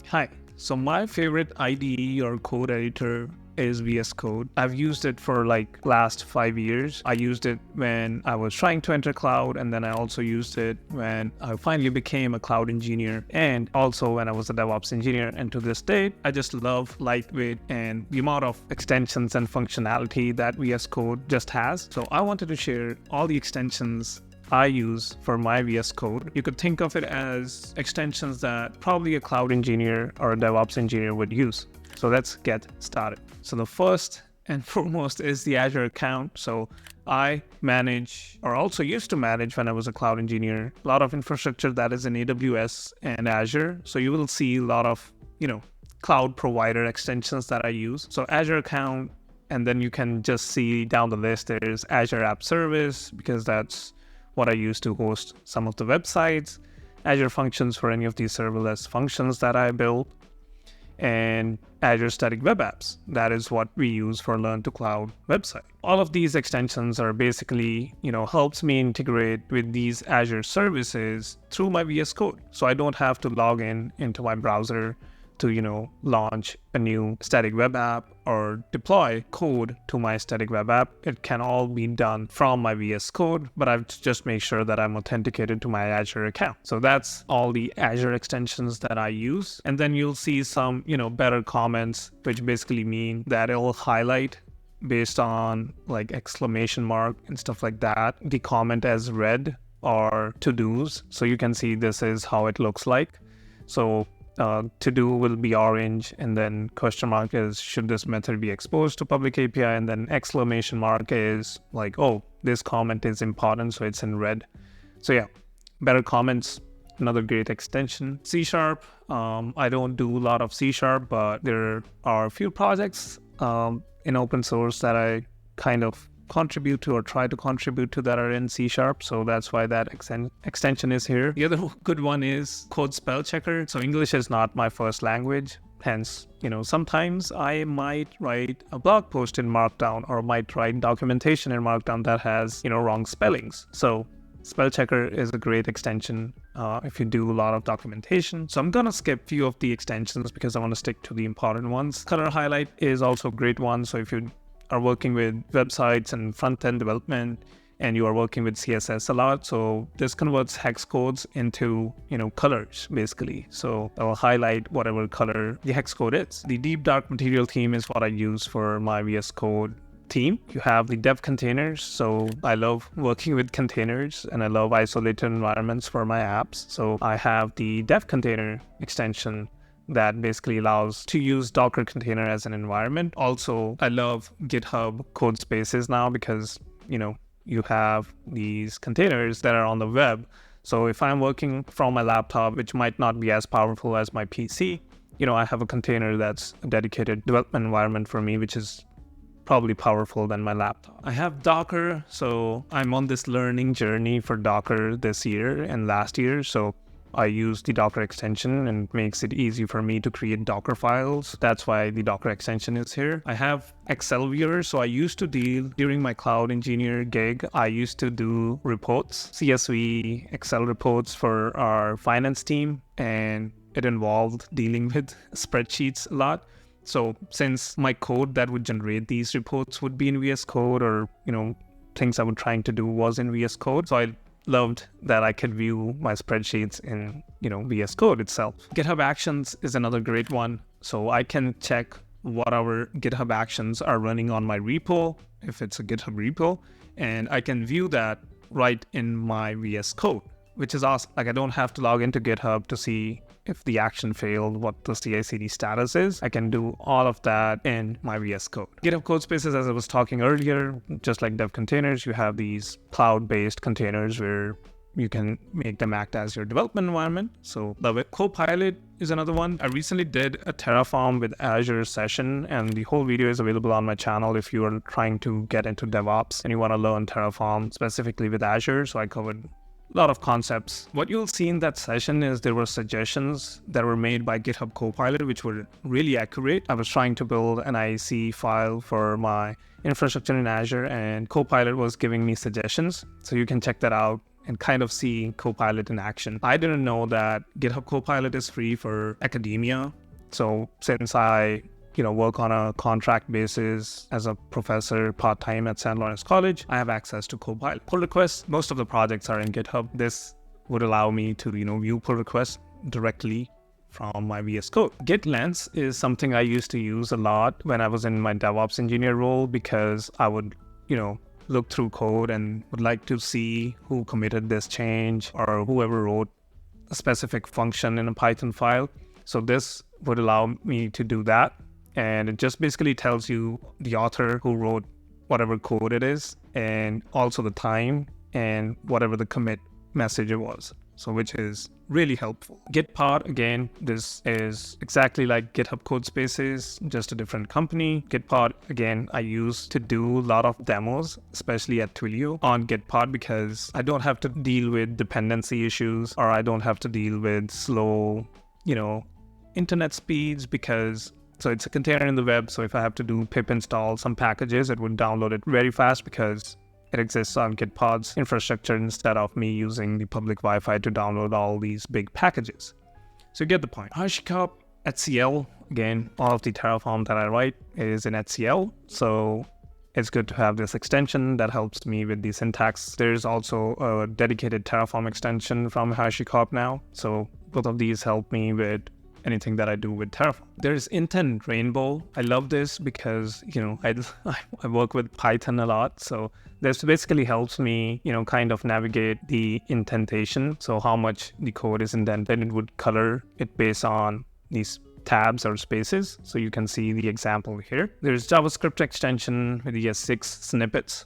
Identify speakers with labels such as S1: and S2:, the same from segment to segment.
S1: Hi. So my favorite IDE or code editor is VS Code. I've used it for like last 5 years. I used it when I was trying to enter cloud, and then I also used it when I finally became a cloud engineer, and also when I was a DevOps engineer. And to this day, I just love lightweight and the amount of extensions and functionality that VS Code just has. So I wanted to share all the extensions I use for my VS Code. You could think of it as extensions that probably a cloud engineer or a DevOps engineer would use. So let's get started. So the first and foremost is the Azure account. So I manage, or also used to manage when I was a cloud engineer, a lot of infrastructure that is in AWS and Azure. So you will see a lot of, cloud provider extensions that I use. So Azure account, and then you can just see down the list, there's Azure App Service, because that's what I use to host some of the websites, Azure Functions for any of these serverless functions that I built, and Azure Static Web Apps. That is what we use for Learn to Cloud website. All of these extensions are basically, helps me integrate with these Azure services through my VS Code. So I don't have to log into my browser to, launch a new static web app or deploy code to my static web app. It can all be done from my VS Code, but I've just make sure that I'm authenticated to my Azure account. So that's all the Azure extensions that I use. And then you'll see some, better comments, which basically mean that it'll highlight based on like exclamation mark and stuff like that, the comment as read or to-dos. So you can see this is how it looks like. So to-do will be orange, and then question mark is should this method be exposed to public API, and then exclamation mark is like, oh, this comment is important, so it's in red. So yeah, better comments, another great extension. C#, I don't do a lot of C#, but there are a few projects in open source that I kind of contribute to or try to contribute to that are in C#, so that's why that extension is here. The other good one is Code Spell Checker. So English is not my first language, hence, sometimes I might write a blog post in Markdown or might write documentation in Markdown that has, wrong spellings. So Spell Checker is a great extension if you do a lot of documentation. So I'm gonna skip few of the extensions because I want to stick to the important ones. Color Highlight is also a great one. So if you are working with websites and front-end development, and you are working with CSS a lot, so this converts hex codes into, colors, basically. So I'll highlight whatever color the hex code is. The Deep Dark Material theme is what I use for my VS Code theme. You have the dev containers. So I love working with containers, and I love isolated environments for my apps. So I have the dev container extension that basically allows to use Docker container as an environment. Also, I love GitHub code spaces now because, you have these containers that are on the web. So if I'm working from my laptop, which might not be as powerful as my PC, I have a container that's a dedicated development environment for me, which is probably powerful than my laptop. I have Docker, so I'm on this learning journey for Docker this year and last year. So I use the Docker extension and it makes it easy for me to create Docker files. That's why the Docker extension is here. I have Excel viewer. So I used to deal during my cloud engineer gig, I used to do reports, CSV, Excel reports for our finance team, and it involved dealing with spreadsheets a lot. So since my code that would generate these reports would be in VS Code, or, things I was trying to do was in VS Code. So I loved that I could view my spreadsheets in, VS Code itself. GitHub Actions is another great one. So I can check whatever GitHub Actions are running on my repo, if it's a GitHub repo, and I can view that right in my VS Code, which is awesome. Like I don't have to log into GitHub to see if the action failed, what the CI/CD status is. I can do all of that in my VS Code. GitHub Codespaces, as I was talking earlier, just like dev containers, you have these cloud-based containers where you can make them act as your development environment. So love it. Copilot is another one. I recently did a Terraform with Azure session, and the whole video is available on my channel if you are trying to get into DevOps and you want to learn Terraform specifically with Azure. So I covered a lot of concepts. What you'll see in that session is there were suggestions that were made by GitHub Copilot, which were really accurate. I was trying to build an IAC file for my infrastructure in Azure, and Copilot was giving me suggestions. So you can check that out and kind of see Copilot in action. I didn't know that GitHub Copilot is free for academia. So since I work on a contract basis as a professor part-time at St. Lawrence College, I have access to Copilot. Pull requests, most of the projects are in GitHub. This would allow me to, view pull requests directly from my VS Code. Git Lens is something I used to use a lot when I was in my DevOps engineer role, because I would, look through code and would like to see who committed this change or whoever wrote a specific function in a Python file. So this would allow me to do that. And it just basically tells you the author who wrote whatever code it is, and also the time and whatever the commit message it was. So which is really helpful. Gitpod, again, this is exactly like GitHub Codespaces, just a different company. Gitpod, again, I use to do a lot of demos, especially at Twilio on Gitpod, because I don't have to deal with dependency issues, or I don't have to deal with slow, internet speeds, because so it's a container in the web. So if I have to do pip install some packages, it would download it very fast because it exists on Gitpod's infrastructure instead of me using the public Wi-Fi to download all these big packages. So you get the point. HashiCorp, HCL, again, all of the Terraform that I write is in HCL. So it's good to have this extension that helps me with the syntax. There's also a dedicated Terraform extension from HashiCorp now. So both of these help me with anything that I do with Terraform. There's Intent Rainbow. I love this because, I work with Python a lot. So this basically helps me, kind of navigate the indentation. So how much the code is indented, it would color it based on these tabs or spaces. So you can see the example here. There's JavaScript extension with the 6 snippets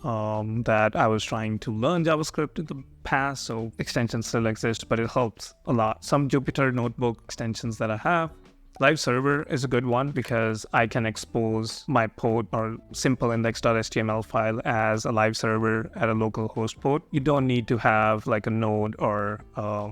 S1: that I was trying to learn JavaScript in the past, so extensions still exist, but it helps a lot. Some Jupyter Notebook extensions that I have. Live server is a good one because I can expose my port or simple index.html file as a live server at a local host port. You don't need to have like a node or a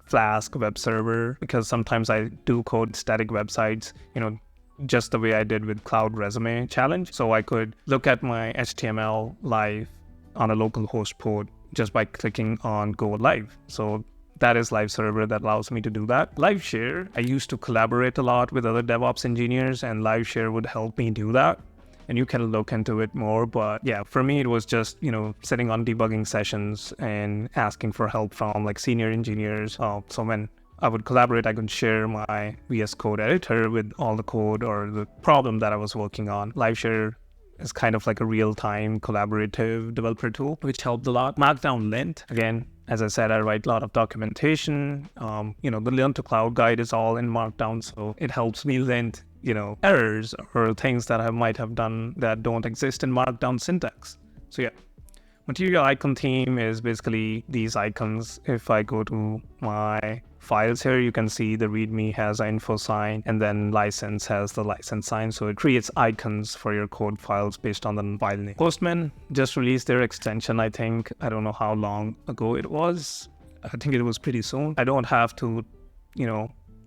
S1: Flask web server, because sometimes I do code static websites, just the way I did with Cloud Resume Challenge. So I could look at my HTML live on a local host port just by clicking on Go Live. So that is live server that allows me to do that. Live share, I used to collaborate a lot with other DevOps engineers, and live share would help me do that. And you can look into it more. But yeah, for me, it was just, sitting on debugging sessions and asking for help from like senior engineers. So when I would collaborate, I could share my VS Code editor with all the code or the problem that I was working on. LiveShare is kind of like a real-time collaborative developer tool, which helped a lot. Markdown Lint, again, as I said, I write a lot of documentation. The Learn to Cloud guide is all in Markdown, so it helps me lint, errors or things that I might have done that don't exist in Markdown syntax. So yeah. Material icon theme is basically these icons. If I go to my files here, you can see the README has an info sign, and then license has the license sign. So it creates icons for your code files based on the file name. Postman just released their extension, I think. I don't know how long ago it was. I think it was pretty soon. I don't have to,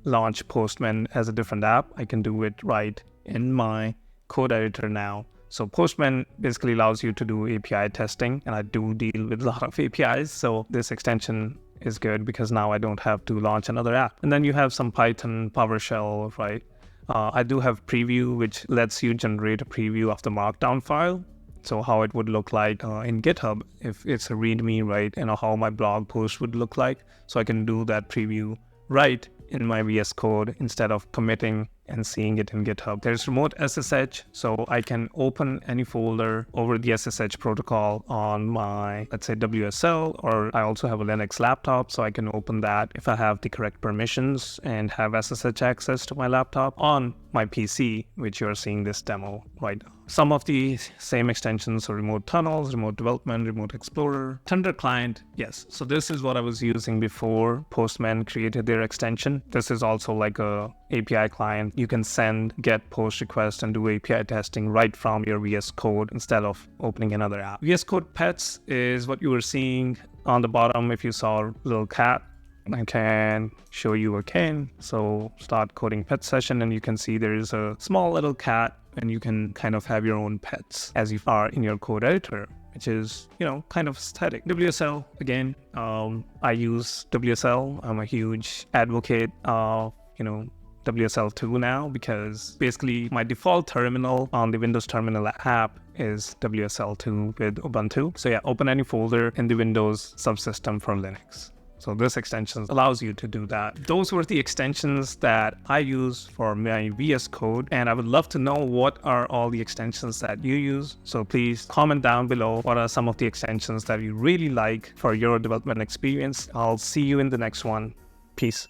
S1: launch Postman as a different app. I can do it right in my code editor now. So Postman basically allows you to do API testing, and I do deal with a lot of APIs. So this extension is good because now I don't have to launch another app. And then you have some Python PowerShell, right? I do have preview, which lets you generate a preview of the Markdown file. So how it would look like in GitHub if it's a README, right? How my blog post would look like. So I can do that preview right in my VS Code instead of committing and seeing it in GitHub. There's remote SSH, so I can open any folder over the SSH protocol on my, let's say, WSL, or I also have a Linux laptop, so I can open that if I have the correct permissions and have SSH access to my laptop on my PC, which you're seeing this demo right now. Some of the same extensions, so remote tunnels, remote development, remote explorer, Thunder client. Yes, so this is what I was using before Postman created their extension. This is also like a API client. You can send, get post requests and do API testing right from your VS Code instead of opening another app. VS Code Pets is what you were seeing on the bottom. If you saw a little cat, I can show you again. So start coding pet session, and you can see there is a small little cat, and you can kind of have your own pets as you are in your code editor. which is, kind of static. WSL, again, I use WSL. I'm a huge advocate of, WSL2 now, because basically my default terminal on the Windows Terminal app is WSL2 with Ubuntu. So yeah, open any folder in the Windows subsystem for Linux. So this extension allows you to do that. Those were the extensions that I use for my VS Code, and I would love to know what are all the extensions that you use. So please comment down below what are some of the extensions that you really like for your development experience. I'll see you in the next one. Peace.